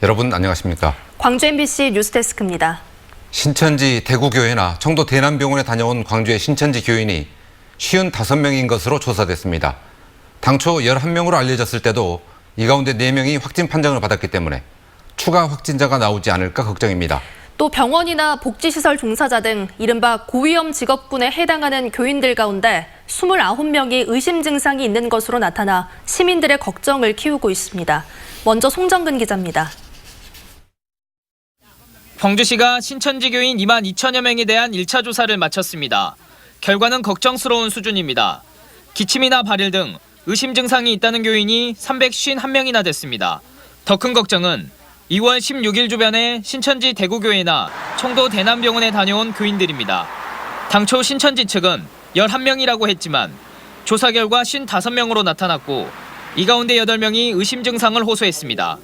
여러분 안녕하십니까? 광주 MBC 뉴스데스크입니다. 신천지 대구교회나 청도 대남병원에 다녀온 광주의 신천지 교인이 55명인 것으로 조사됐습니다. 당초 11명으로 알려졌을 때도 이 가운데 4명이 확진 판정을 받았기 때문에 추가 확진자가 나오지 않을까 걱정입니다. 또 병원이나 복지시설 종사자 등 이른바 고위험 직업군에 해당하는 교인들 가운데 29명이 의심 증상이 있는 것으로 나타나 시민들의 걱정을 키우고 있습니다. 먼저 송정근 기자입니다. 광주시가 신천지 교인 2만 2천여 명에 대한 1차 조사를 마쳤습니다. 결과는 걱정스러운 수준입니다. 기침이나 발열 등 의심 증상이 있다는 교인이 351명이나 됐습니다. 더 큰 걱정은 2월 16일 주변에 신천지 대구교회나 청도 대남병원에 다녀온 교인들입니다. 당초 신천지 측은 11명이라고 했지만 조사 결과 55명으로 나타났고 이 가운데 8명이 의심 증상을 호소했습니다.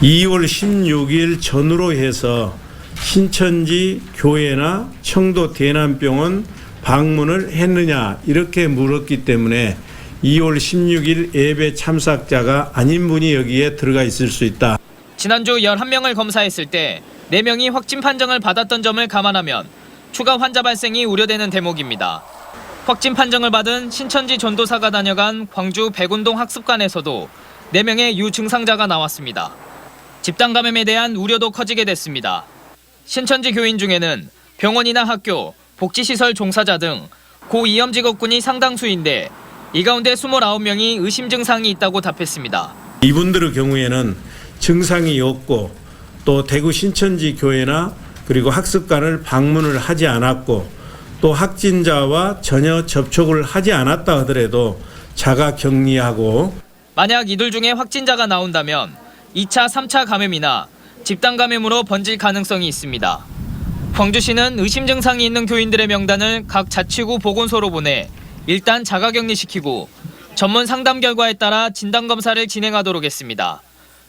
2월 16일 전후로 해서 신천지 교회나 청도 대남병원 방문을 했느냐 이렇게 물었기 때문에 2월 16일 예배 참석자가 아닌 분이 여기에 들어가 있을 수 있다. 지난주 11명을 검사했을 때 4명이 확진 판정을 받았던 점을 감안하면 추가 환자 발생이 우려되는 대목입니다. 확진 판정을 받은 신천지 전도사가 다녀간 광주 백운동 학습관에서도 4명의 유증상자가 나왔습니다. 집단 감염에 대한 우려도 커지게 됐습니다. 신천지 교인 중에는 병원이나 학교, 복지시설 종사자 등 고위험 직업군이 상당수인데 이 가운데 29명이 의심 증상이 있다고 답했습니다. 이분들의 경우에는 증상이 없고 또 대구 신천지 교회나 그리고 학습관을 방문을 하지 않았고 또 확진자와 전혀 접촉을 하지 않았다 하더라도 자가 격리하고 만약 이들 중에 확진자가 나온다면 2차, 3차 감염이나 집단 감염으로 번질 가능성이 있습니다. 광주시는 의심 증상이 있는 교인들의 명단을 각 자치구 보건소로 보내 일단 자가격리시키고 전문 상담 결과에 따라 진단검사를 진행하도록 했습니다.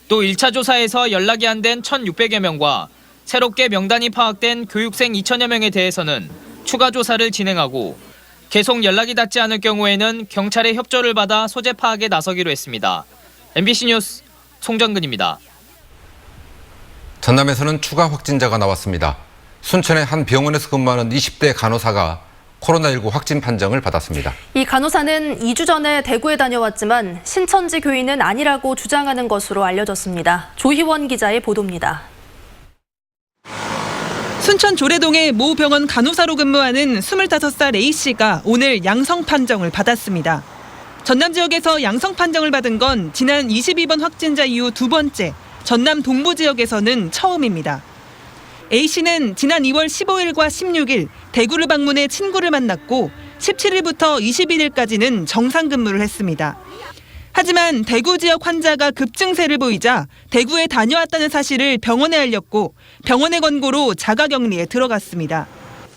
또 1차 조사에서 연락이 안 된 1,600여 명과 새롭게 명단이 파악된 교육생 2천여 명에 대해서는 추가 조사를 진행하고 계속 연락이 닿지 않을 경우에는 경찰의 협조를 받아 소재 파악에 나서기로 했습니다. MBC 뉴스 송정근입니다. 전남에서는 추가 확진자가 나왔습니다. 순천의 한 병원에서 근무하는 20대 간호사가 코로나19 확진 판정을 받았습니다. 이 간호사는 2주 전에 대구에 다녀왔지만 신천지 교인은 아니라고 주장하는 것으로 알려졌습니다. 조희원 기자의 보도입니다. 순천 조례동의 모 병원 간호사로 근무하는 25살 A씨가 오늘 양성 판정을 받았습니다. 전남 지역에서 양성 판정을 받은 건 지난 22번 확진자 이후 2번째, 전남 동부 지역에서는 처음입니다. A씨는 지난 2월 15일과 16일 대구를 방문해 친구를 만났고 17일부터 21일까지는 정상 근무를 했습니다. 하지만 대구 지역 환자가 급증세를 보이자 대구에 다녀왔다는 사실을 병원에 알렸고 병원의 권고로 자가격리에 들어갔습니다.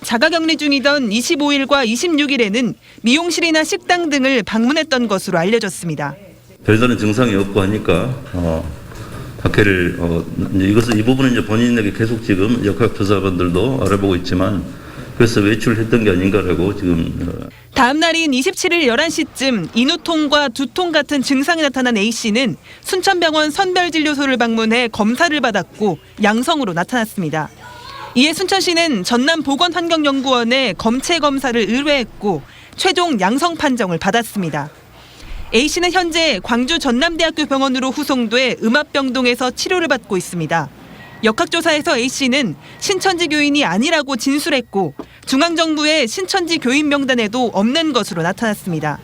자가격리 중이던 25일과 26일에는 미용실이나 식당 등을 방문했던 것으로 알려졌습니다. 별다른 증상이 없고 하니까 학회를 이 부분은 이제 본인에게 계속 지금 역학조사관들도 알아보고 있지만 그래서 외출했던 게 아닌가라고 지금. 다음 날인 27일 11시쯤 인후통과 두통 같은 증상이 나타난 A씨는 순천병원 선별진료소를 방문해 검사를 받았고 양성으로 나타났습니다. 이에 순천시는 전남보건환경연구원에 검체 검사를 의뢰했고 최종 양성 판정을 받았습니다. A씨는 현재 광주 전남대학교 병원으로 후송돼 음압병동에서 치료를 받고 있습니다. 역학조사에서 A씨는 신천지 교인이 아니라고 진술했고 중앙정부의 신천지 교인 명단에도 없는 것으로 나타났습니다.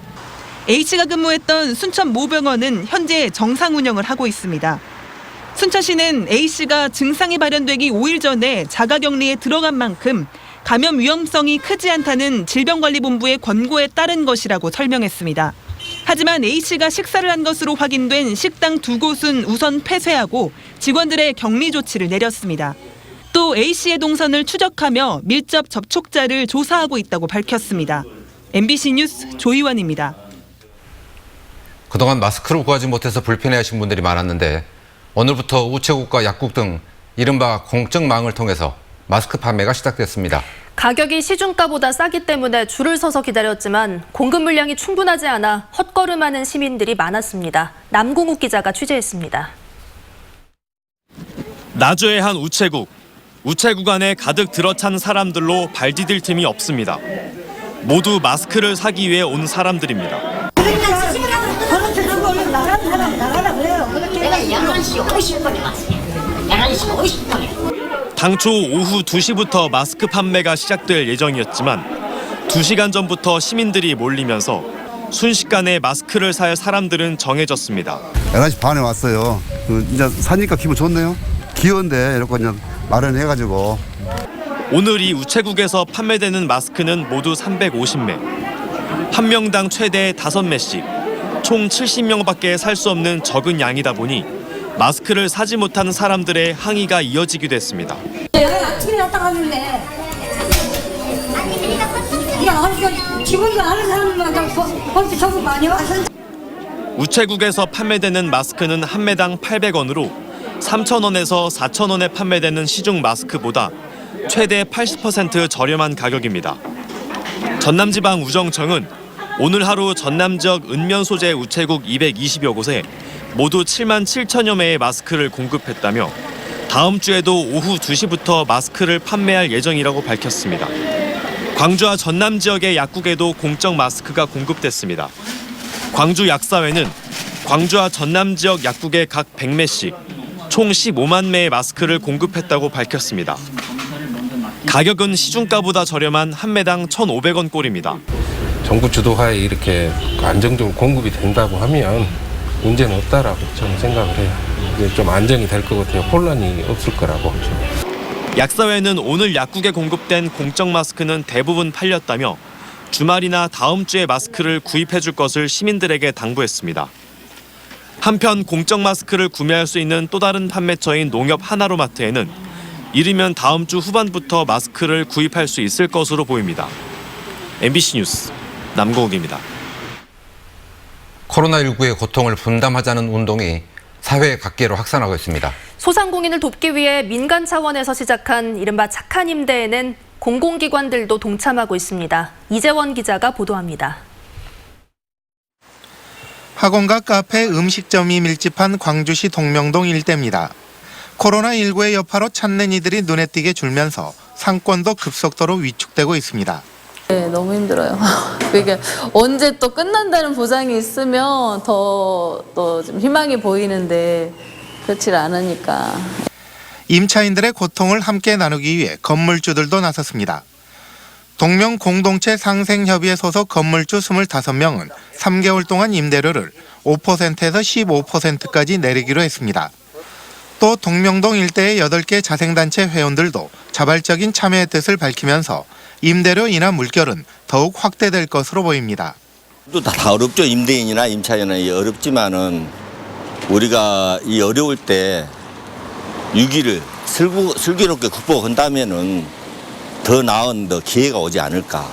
A씨가 근무했던 순천 모병원은 현재 정상 운영을 하고 있습니다. 순천시는 A씨가 증상이 발현되기 5일 전에 자가격리에 들어간 만큼 감염 위험성이 크지 않다는 질병관리본부의 권고에 따른 것이라고 설명했습니다. 하지만 A씨가 식사를 한 것으로 확인된 식당 2곳은 우선 폐쇄하고 직원들의 격리 조치를 내렸습니다. 또 A씨의 동선을 추적하며 밀접 접촉자를 조사하고 있다고 밝혔습니다. MBC 뉴스 조희원입니다. 그동안 마스크를 구하지 못해서 불편해하신 분들이 많았는데 오늘부터 우체국과 약국 등 이른바 공적망을 통해서 마스크 판매가 시작됐습니다. 가격이 시중가보다 싸기 때문에 줄을 서서 기다렸지만 공급 물량이 충분하지 않아 헛걸음하는 시민들이 많았습니다. 남궁욱 기자가 취재했습니다. 나주의 한 우체국. 우체국 안에 가득 들어찬 사람들로 발 디딜 틈이 없습니다. 모두 마스크를 사기 위해 온 사람들입니다. 당초 오후 2시부터 마스크 판매가 시작될 예정이었지만 2시간 전부터 시민들이 몰리면서 순식간에 마스크를 살 사람들은 정해졌습니다. 11시 반에 왔어요. 이제 사니까 기분 좋네요. 귀여운데 이렇게 그냥 마련해가지고. 오늘 이 우체국에서 판매되는 마스크는 모두 350매. 한 명당 최대 5매씩. 총 70명밖에 살 수 없는 적은 양이다 보니 마스크를 사지 못하는 사람들의 항의가 이어지기도 했습니다. 우체국에서 판매되는 마스크는 한 매당 800원으로 3,000원에서 4,000원에 판매되는 시중 마스크보다 최대 80% 저렴한 가격입니다. 전남지방 우정청은 오늘 하루 전남 지역 은면 소재 우체국 220여 곳에 모두 7만 7천여 매의 마스크를 공급했다며 다음 주에도 오후 2시부터 마스크를 판매할 예정이라고 밝혔습니다. 광주와 전남 지역의 약국에도 공적 마스크가 공급됐습니다. 광주 약사회는 광주와 전남 지역 약국에 각 100매씩 총 15만 매의 마스크를 공급했다고 밝혔습니다. 가격은 시중가보다 저렴한 한 매당 1,500원 꼴입니다. 정부 주도하에 이렇게 안정적으로 공급이 된다고 하면 문제는 없다라고 저는 생각을 해요. 이제 좀 안정이 될 것 같아요. 혼란이 없을 거라고. 약사회는 오늘 약국에 공급된 공적 마스크는 대부분 팔렸다며 주말이나 다음 주에 마스크를 구입해 줄 것을 시민들에게 당부했습니다. 한편 공적 마스크를 구매할 수 있는 또 다른 판매처인 농협 하나로마트에는 이르면 다음 주 후반부터 마스크를 구입할 수 있을 것으로 보입니다. MBC 뉴스 남고욱입니다. 코로나19의 고통을 분담하자는 운동이 사회 각계로 확산하고 있습니다. 소상공인을 돕기 위해 민간 차원에서 시작한 이른바 착한 임대에는 공공기관들도 동참하고 있습니다. 이재원 기자가 보도합니다. 학원과 카페, 음식점이 밀집한 광주시 동명동 일대입니다. 코로나19의 여파로 찾는 이들이 눈에 띄게 줄면서 상권도 급속도로 위축되고 있습니다. 네, 너무 힘들어요. 그게 언제 또 끝난다는 보장이 있으면 더 좀 희망이 보이는데 그렇지 않으니까. 임차인들의 고통을 함께 나누기 위해 건물주들도 나섰습니다. 동명 공동체 상생협의회 소속 건물주 25명은 3개월 동안 임대료를 5%에서 15%까지 내리기로 했습니다. 또 동명동 일대의 8개 자생단체 회원들도 자발적인 참여의 뜻을 밝히면서 임대료 인하 물결은 더욱 확대될 것으로 보입니다. 또 다 어렵죠. 임대인이나 임차인이나 어렵지만은 우리가 이 어려울 때 위기를 슬기롭게 극복한다면은 더 나은 기회가 오지 않을까.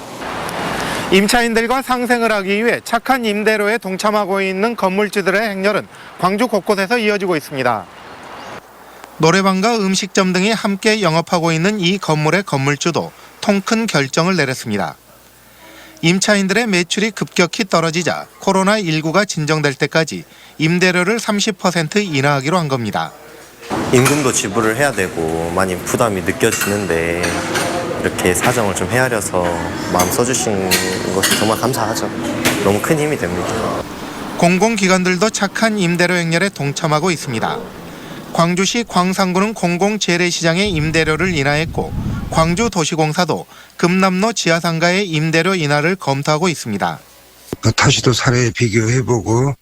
임차인들과 상생을 하기 위해 착한 임대료에 동참하고 있는 건물주들의 행렬은 광주 곳곳에서 이어지고 있습니다. 노래방과 음식점 등이 함께 영업하고 있는 이 건물의 건물주도 통큰 결정을 내렸습니다. 임차인들의 매출이 급격히 떨어지자 코로나19가 진정될 때까지 임대료를 30% 인하하기로 한 겁니다. 임금도 지불을 해야 되고 많이 부담이 느껴지는데 이렇게 사정을 좀 헤아려서 마음 써주신 것이 정말 감사하죠. 너무 큰 힘이 됩니다. 공공기관들도 착한 임대료 행렬에 동참하고 있습니다. 광주시 광산구는 공공재래시장의 임대료를 인하했고 광주도시공사도 금남로 지하상가의 임대료 인하를 검토하고 있습니다. 타시도 사례 비교해보고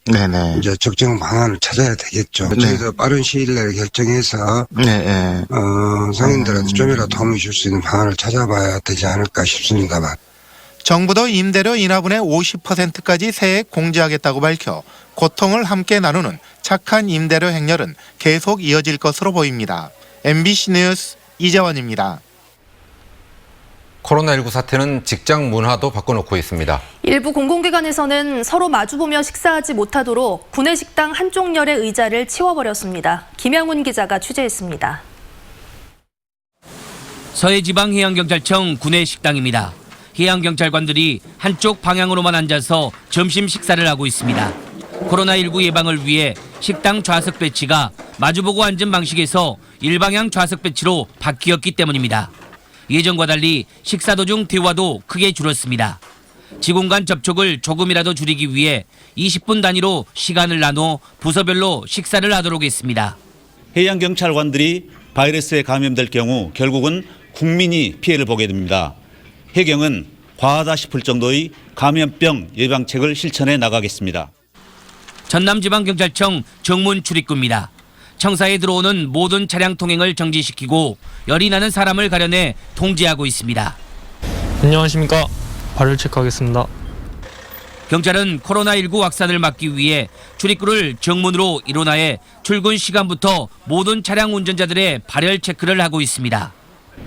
이제 적정 방안을 찾아야 되겠죠. 저희도 빠른 시일 내에 결정해서 상인들한테 좀이라도 도움을 줄 수 있는 방안을 찾아봐야 되지 않을까 싶습니다만. 정부도 임대료 인하분의 50%까지 세액 공제하겠다고 밝혀 고통을 함께 나누는 착한 임대료 행렬은 계속 이어질 것으로 보입니다. MBC 뉴스 이재원입니다. 코로나19 사태는 직장 문화도 바꿔놓고 있습니다. 일부 공공기관에서는 서로 마주보며 식사하지 못하도록 구내식당 한쪽 열의 의자를 치워버렸습니다. 김양훈 기자가 취재했습니다. 서해지방해양경찰청 구내식당입니다. 해양경찰관들이 한쪽 방향으로만 앉아서 점심 식사를 하고 있습니다. 코로나19 예방을 위해 식당 좌석 배치가 마주보고 앉은 방식에서 일방향 좌석 배치로 바뀌었기 때문입니다. 예전과 달리 식사 도중 대화도 크게 줄었습니다. 직원 간 접촉을 조금이라도 줄이기 위해 20분 단위로 시간을 나눠 부서별로 식사를 하도록 했습니다. 해양 경찰관들이 바이러스에 감염될 경우 결국은 국민이 피해를 보게 됩니다. 해경은 과하다 싶을 정도의 감염병 예방책을 실천해 나가겠습니다. 전남지방경찰청 정문 출입구입니다. 청사에 들어오는 모든 차량 통행을 정지시키고 열이 나는 사람을 가려내 통제하고 있습니다. 안녕하십니까. 발열 체크하겠습니다. 경찰은 코로나19 확산을 막기 위해 출입구를 정문으로 일원화해 출근 시간부터 모든 차량 운전자들의 발열 체크를 하고 있습니다.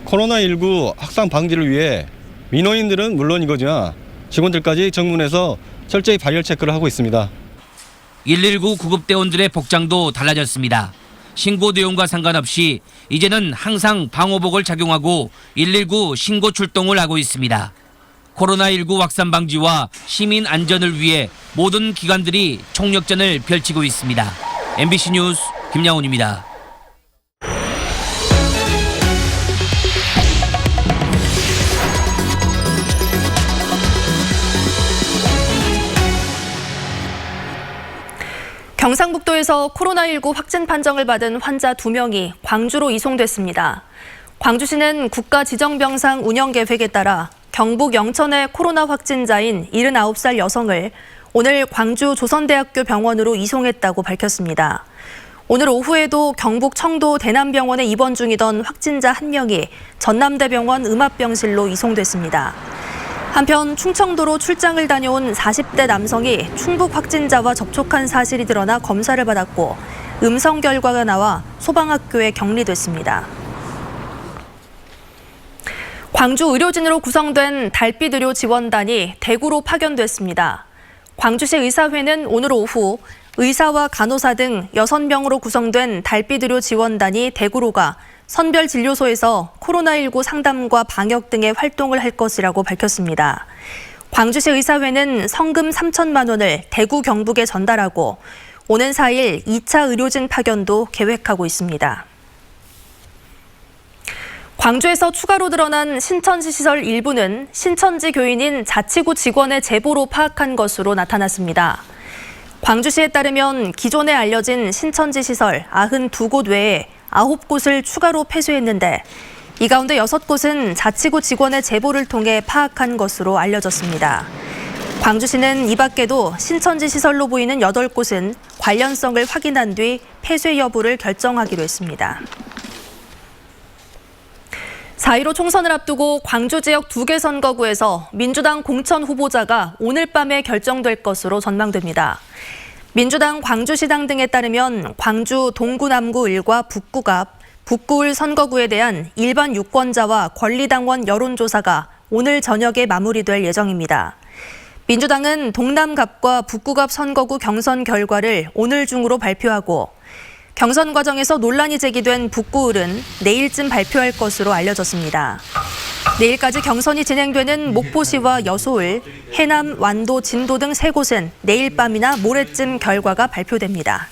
코로나19 확산 방지를 위해 민원인들은 물론이거지만 직원들까지 정문에서 철저히 발열 체크를 하고 있습니다. 119 구급대원들의 복장도 달라졌습니다. 신고 내용과 상관없이 이제는 항상 방호복을 착용하고 119 신고 출동을 하고 있습니다. 코로나19 확산 방지와 시민 안전을 위해 모든 기관들이 총력전을 펼치고 있습니다. MBC 뉴스 김양훈입니다. 경상북도에서 코로나19 확진 판정을 받은 환자 2명이 광주로 이송됐습니다. 광주시는 국가지정병상 운영계획에 따라 경북 영천의 코로나 확진자인 79살 여성을 오늘 광주 조선대학교 병원으로 이송했다고 밝혔습니다. 오늘 오후에도 경북 청도 대남병원에 입원 중이던 확진자 1명이 전남대병원 음압병실로 이송됐습니다. 한편 충청도로 출장을 다녀온 40대 남성이 충북 확진자와 접촉한 사실이 드러나 검사를 받았고 음성 결과가 나와 소방학교에 격리됐습니다. 광주 의료진으로 구성된 달빛의료 지원단이 대구로 파견됐습니다. 광주시 의사회는 오늘 오후 의사와 간호사 등 6명으로 구성된 달빛의료 지원단이 대구로 가 선별진료소에서 코로나19 상담과 방역 등의 활동을 할 것이라고 밝혔습니다. 광주시 의사회는 성금 3천만 원을 대구 경북에 전달하고 오는 4일 2차 의료진 파견도 계획하고 있습니다. 광주에서 추가로 드러난 신천지 시설 일부는 신천지 교인인 자치구 직원의 제보로 파악한 것으로 나타났습니다. 광주시에 따르면 기존에 알려진 신천지 시설 92곳 외에 9곳을 추가로 폐쇄했는데 이 가운데 6곳은 자치구 직원의 제보를 통해 파악한 것으로 알려졌습니다. 광주시는 이 밖에도 신천지 시설로 보이는 8곳은 관련성을 확인한 뒤 폐쇄 여부를 결정하기로 했습니다. 4.15 총선을 앞두고 광주 지역 2개 선거구에서 민주당 공천 후보자가 오늘 밤에 결정될 것으로 전망됩니다. 민주당 광주시당 등에 따르면 광주 동구 남구 을과 북구갑, 북구을 선거구에 대한 일반 유권자와 권리당원 여론조사가 오늘 저녁에 마무리될 예정입니다. 민주당은 동남갑과 북구갑 선거구 경선 결과를 오늘 중으로 발표하고 경선 과정에서 논란이 제기된 북구을은 내일쯤 발표할 것으로 알려졌습니다. 내일까지 경선이 진행되는 목포시와 여소을, 해남, 완도, 진도 등 3곳은 내일 밤이나 모레쯤 결과가 발표됩니다.